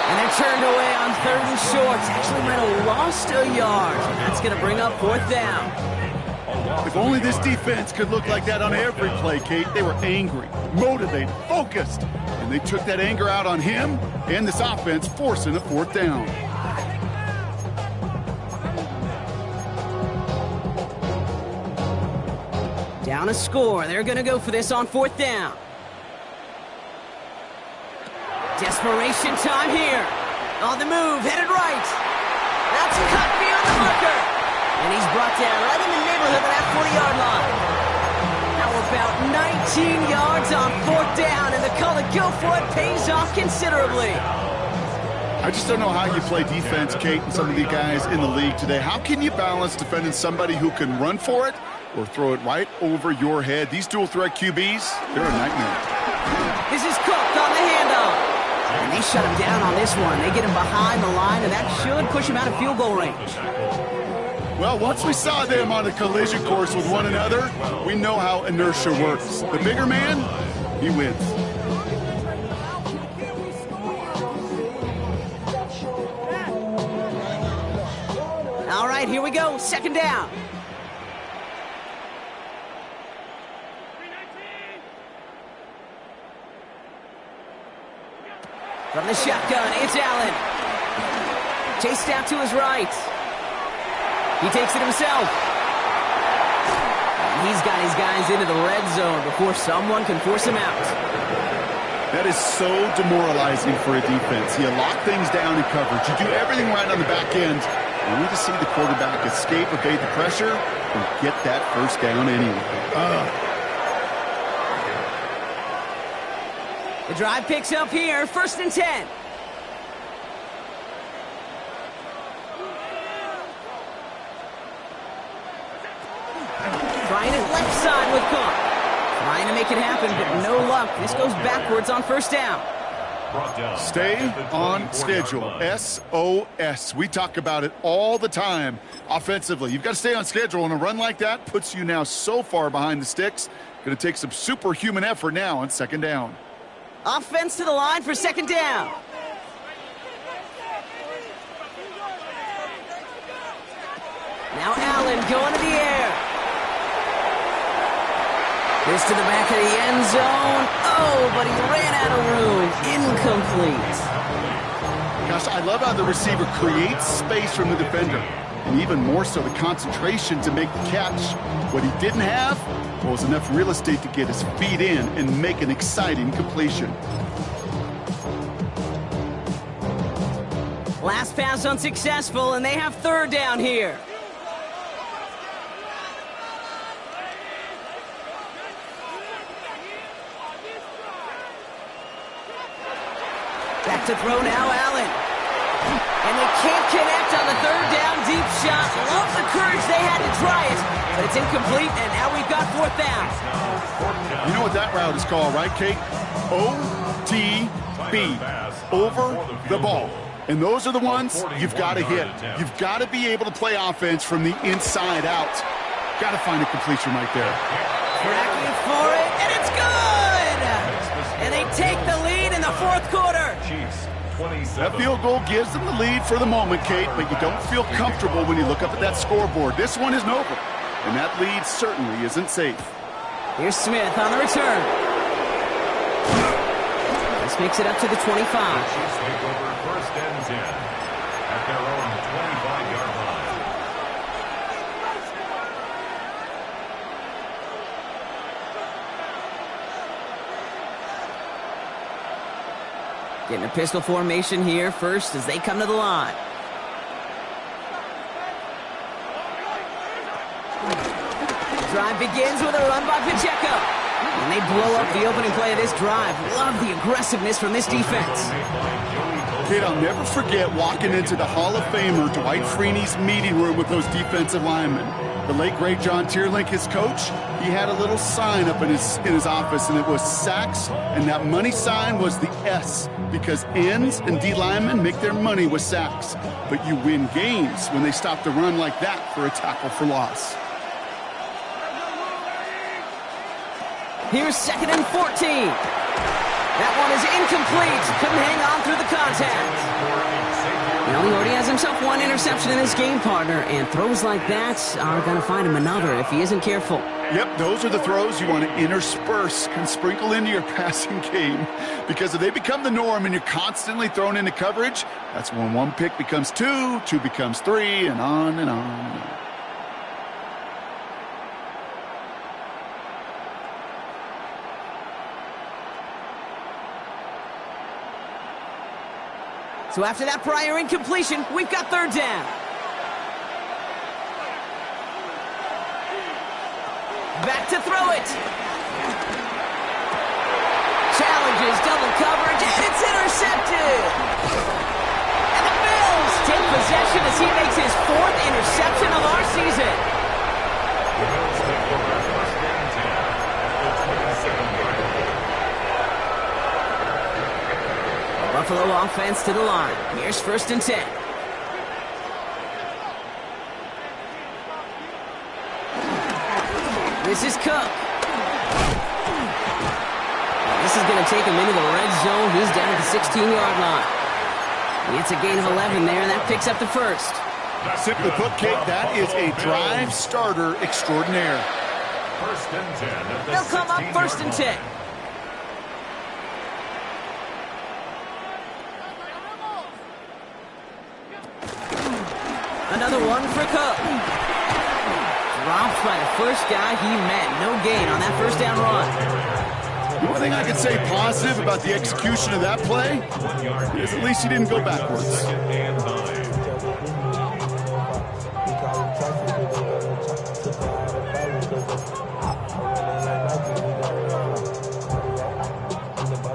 And they're turned away on 3rd and short. Actually might have lost a yard. That's going to bring up 4th down. If only this defense could look like that on every play, Kate. They were angry, motivated, focused. And they took that anger out on him and this offense, forcing a 4th down. Down a score. They're going to go for this on 4th down. Desperation time here. On the move, headed right. That's cut beyond the marker. And he's brought down right in the neighborhood of that 40-yard line. How about 19 yards on 4th down, and the call to go for it pays off considerably. I just don't know how you play defense, Kate, and some of the guys in the league today. How can you balance defending somebody who can run for it or throw it right over your head. These dual threat QBs, they're a nightmare. This is Cook on the handoff. And they shut him down on this one. They get him behind the line, and that should push him out of field goal range. Well, once we saw them on a collision course with one another, we know how inertia works. The bigger man, he wins. All right, here we go. Second down. From the shotgun, it's Allen. Chased out to his right. He takes it himself. And he's got his guys into the red zone before someone can force him out. That is so demoralizing for a defense. You lock things down in coverage. You do everything right on the back end. You need to see the quarterback escape, evade the pressure, and get that first down anyway. The drive picks up here, 1st and 10. Trying it left side with Cook. Trying to make it happen, but no luck. This goes backwards on 1st down. Stay on schedule. SOS. We talk about it all the time offensively. You've got to stay on schedule, and a run like that puts you now so far behind the sticks. Going to take some superhuman effort now on 2nd down. Offense to the line for 2nd down. Now Allen going to the air. This to the back of the end zone. Oh, but he ran out of room. Incomplete. Gosh, I love how the receiver creates space from the defender, and even more so the concentration to make the catch. What he didn't have was enough real estate to get his feet in and make an exciting completion. Last pass unsuccessful, and they have 3rd down here. Back to throw now, Allen. And they can't connect on the 3rd down deep shot. Love the courage they had to try it, but it's incomplete, and now we've got 4th down. You know what that route is called, right, Kate? OTB, over the ball. And those are the ones you've got to hit. You've got to be able to play offense from the inside out. Got to find a completion right there. Cracking for it, and it's good! And they take the lead in the 4th quarter. That field goal gives them the lead for the moment, Kate, but you don't feel comfortable when you look up at that scoreboard. This one isn't over, and that lead certainly isn't safe. Here's Smith on the return. This makes it up to the 25. Chiefs take over 1st and 10 at their own 25-yard line. Getting a pistol formation here first as they come to the line. The drive begins with a run by Pacheco. And they blow up the opening play of this drive. Love the aggressiveness from this defense. Kid, I'll never forget walking into the Hall of Famer Dwight Freeney's meeting room with those defensive linemen. The late, great John Tierlink, his coach, he had a little sign up in his office, and it was sacks, and that money sign was the S, because ends and D linemen make their money with sacks. But you win games when they stop the run like that for a tackle for loss. Here's 2nd and 14. That one is incomplete. Couldn't hang on through the contact. Well, he already has himself 1 interception in this game, partner, and throws like that are going to find him another if he isn't careful. Yep, those are the throws you want to intersperse and sprinkle into your passing game, because if they become the norm and you're constantly thrown into coverage, that's when 1 pick becomes 2, 2 becomes 3, and on and on and on. So after that prior incompletion, we've got 3rd down. Back to throw it. Challenges, double coverage, and it's intercepted. And the Bills take possession as he makes his 4th interception of our season. The Bills take Buffalo offense to the line. Here's 1st and 10. This is Cook. This is going to take him into the red zone. He's down at the 16-yard line. It's a gain of 11 there, and that picks up the 1st. Simply put, Kate, that is a drive starter extraordinaire. 1st and 10 at the They'll come up 1st and 10. Another one for Cook. Dropped by the first guy he met. No gain on that 1st down run. The one thing I can say positive about the execution of that play is at least he didn't go backwards. 2nd and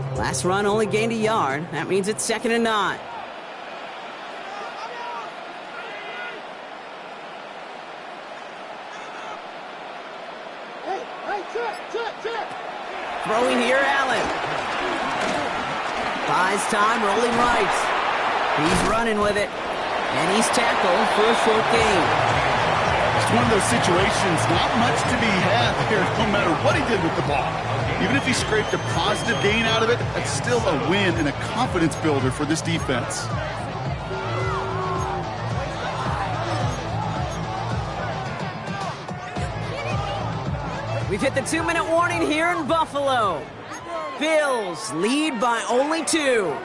9. Last run only gained a yard. That means it's 2nd and 9. Throwing here, Allen. Buys time, rolling right. He's running with it. And he's tackled for a short gain. It's one of those situations, not much to be had there, no matter what he did with the ball. Even if he scraped a positive gain out of it, that's still a win and a confidence builder for this defense. We've hit the 2-minute warning here in Buffalo. Bills lead by only 2.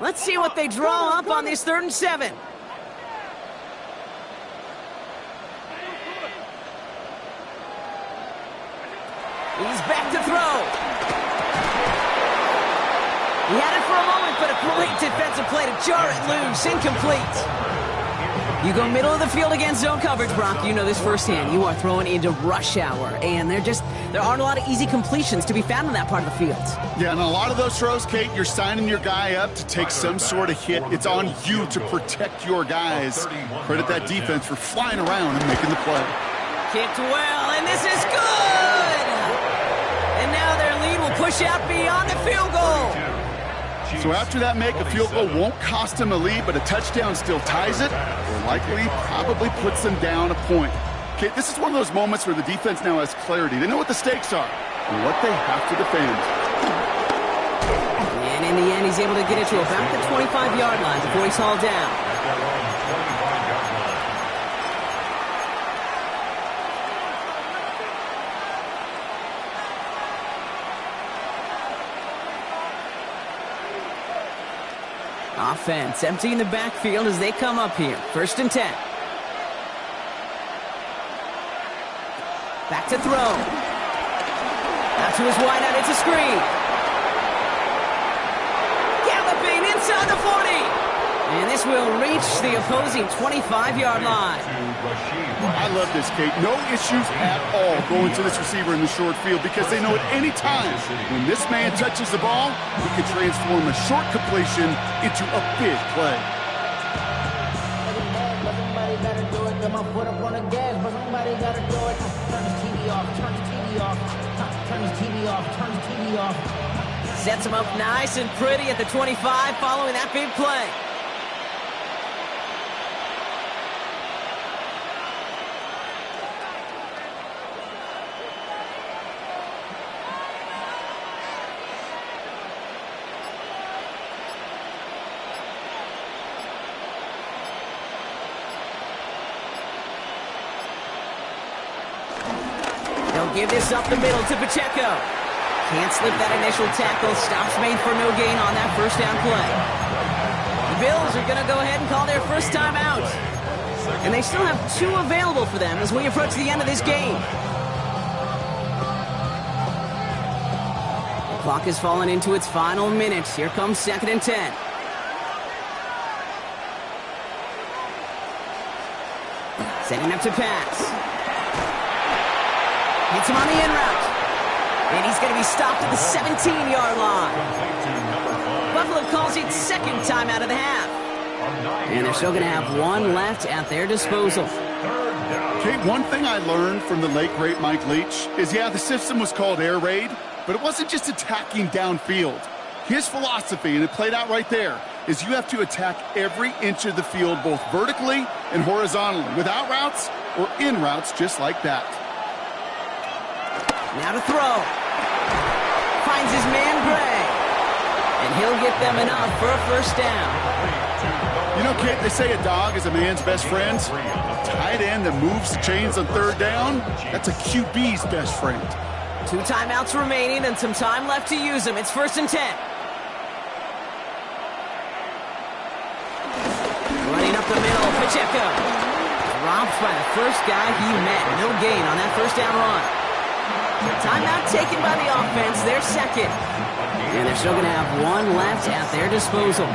Let's see what they draw up on this 3rd and 7. He's back to throw. He had it for a moment, but a great defensive play to jar it loose. Incomplete. You go middle of the field against zone coverage, Brock. You know this firsthand. You are throwing into rush hour, and there aren't a lot of easy completions to be found in that part of the field. Yeah, and a lot of those throws, Kate, you're signing your guy up to take some sort of hit. It's on you to protect your guys. Credit that defense for flying around and making the play. Kicked well, and this is good! And now their lead will push out beyond the field goal. So after that make, a field goal won't cost them a lead, but a touchdown still ties it, or likely probably puts them down a point. Okay, this is one of those moments where the defense now has clarity. They know what the stakes are and what they have to defend. And in the end, he's able to get it to about the 25-yard line before he's hauled down. Offense emptying the backfield as they come up here. 1st and 10. Back to throw. Out to his wideout. It's a screen. Galloping inside the 40. And this will reach the opposing 25-yard line. I love this, Kate. No issues at all going to this receiver in the short field because they know at any time when this man touches the ball, he can transform a short completion into a big play. Somebody gotta do it. Got my foot up on the gas, but somebody gotta do it. Turn his TV off. Turn his TV off. Turn his TV off. Turn his TV off. Sets him up nice and pretty at the 25 following that big play. Give this up the middle to Pacheco. Can't slip that initial tackle. Stops made for no gain on that 1st down play. The Bills are going to go ahead and call their first time out. And they still have 2 available for them as we approach the end of this game. The clock has fallen into its final minutes. Here comes 2nd and 10. Setting up to pass. Hits him on the in route. And he's going to be stopped at the 17-yard line. Complete to number 5. Buffalo calls it second time out of the half. And they're still going to have one left at their disposal. Okay, one thing I learned from the late, great Mike Leach is, yeah, the system was called air raid, but it wasn't just attacking downfield. His philosophy, and it played out right there, is you have to attack every inch of the field, both vertically and horizontally, without routes or in routes, just like that. Now to throw. Finds his man Gray. And he'll get them enough for a first down. You know, Kate, they say a dog is a man's best friend. A tight end that moves the chains on third down, that's a QB's best friend. 2 timeouts remaining and some time left to use them. It's 1st and 10. Running up the middle, Pacheco. Dropped by the first guy he met. No gain on that first down run. Timeout taken by the offense, their second. And they're still going to have one left at their disposal.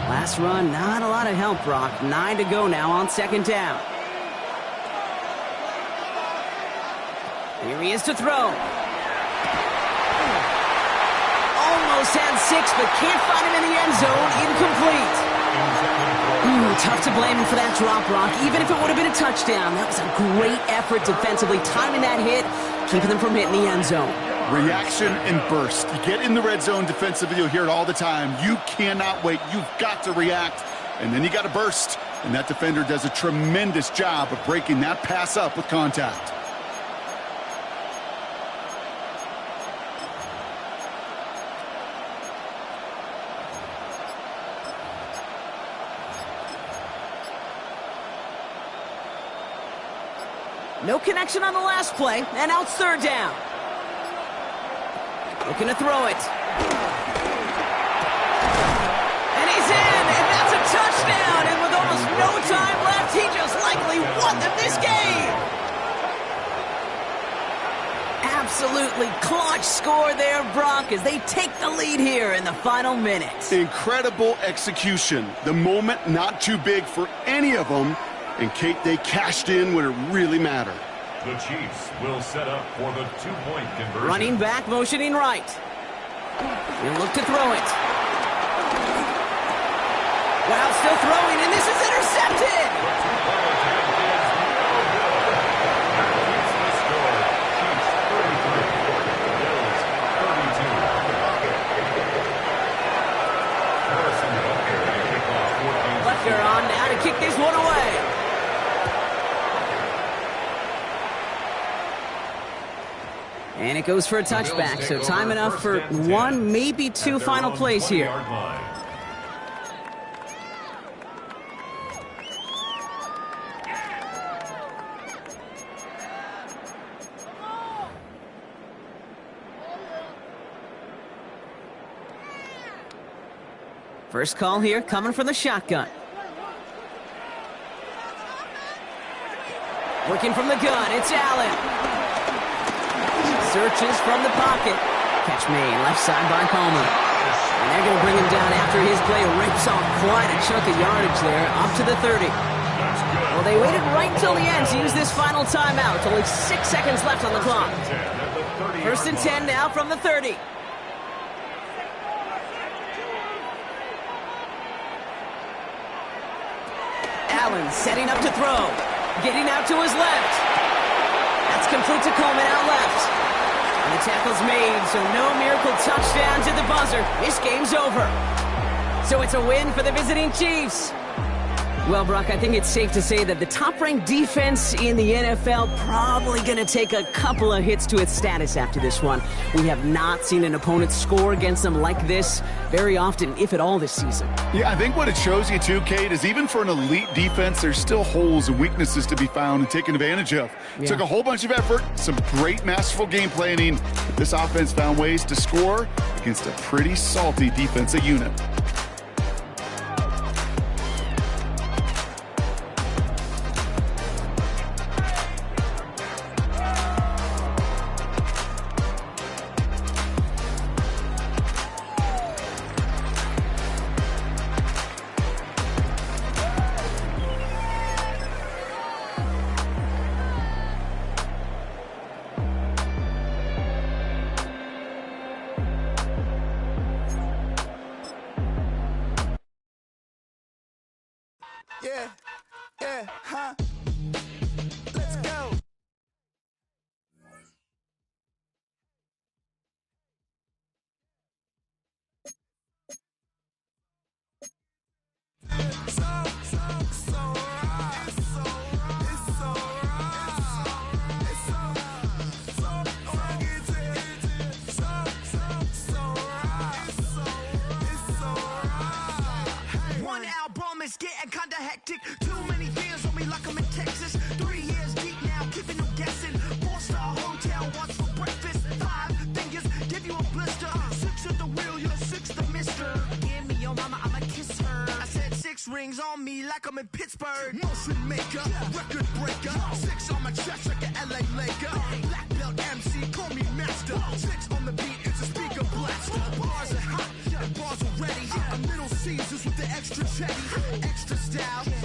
Last run, not a lot of help, Brock. 9 to go now on 2nd down. Here he is to throw. Almost had 6, but can't find him in the end zone. Incomplete. Tough to blame him for that drop, Brock. Even if it would have been a touchdown, that was a great effort defensively, timing that hit, keeping them from hitting the end zone. Reaction and burst. You get in the red zone defensively, you'll hear it all the time. You cannot wait. You've got to react, and then you got to burst. And that defender does a tremendous job of breaking that pass up with contact. No connection on the last play, and now it's 3rd down. Looking to throw it. And he's in, and that's a touchdown. And with almost no time left, he just likely won them this game. Absolutely clutch score there, Brock, as they take the lead here in the final minutes. Incredible execution. The moment not too big for any of them. And, Kate, they cashed in when it really mattered. The Chiefs will set up for the 2-point conversion. Running back, motioning right. He'll look to throw it. Wow, still throwing, and this is intercepted! Butker on now to kick this one away. And it goes for a touchback, so time enough for 1, maybe 2 final plays here. First call here, coming from the shotgun. Working from the gun, it's Allen. Searches from the pocket. Catch made, left side by Palmer. And they're going to bring him down after his play rips off quite a chunk of yardage there, up to the 30. Well, they waited right until the end to use this final timeout. Only 6 seconds left on the clock. 1st and 10 now from the 30. Allen setting up to throw. Getting out to his left. That's complete to Coleman out left. And the tackle's made, so no miracle touchdown to the buzzer. This game's over. So it's a win for the visiting Chiefs. Well, Brock, I think it's safe to say that the top-ranked defense in the NFL probably going to take a couple of hits to its status after this one. We have not seen an opponent score against them like this very often, if at all, this season. Yeah, I think what it shows you too, Kate, is even for an elite defense, there's still holes and weaknesses to be found and taken advantage of. Yeah. Took a whole bunch of effort, some great masterful game planning. This offense found ways to score against a pretty salty defensive unit. Yeah, yeah, huh? Let's go. One album is getting kinda hectic. Too many fans on me like I'm in Texas. 3 years deep now, keeping them guessing. 4-star hotel, what's for breakfast? 5 fingers, give you a blister. 6 at the wheel, you're 6 the mister. Give me your mama, I'ma kiss her. I said 6 rings on me like I'm in Pittsburgh. Motion maker, record breaker. 6 on my chest like an LA Laker. Black belt MC, call me master. 6 on the beat, it's a speaker blaster. Bars are hot, and bars are ready. I'm Little Caesars with the extra chatty.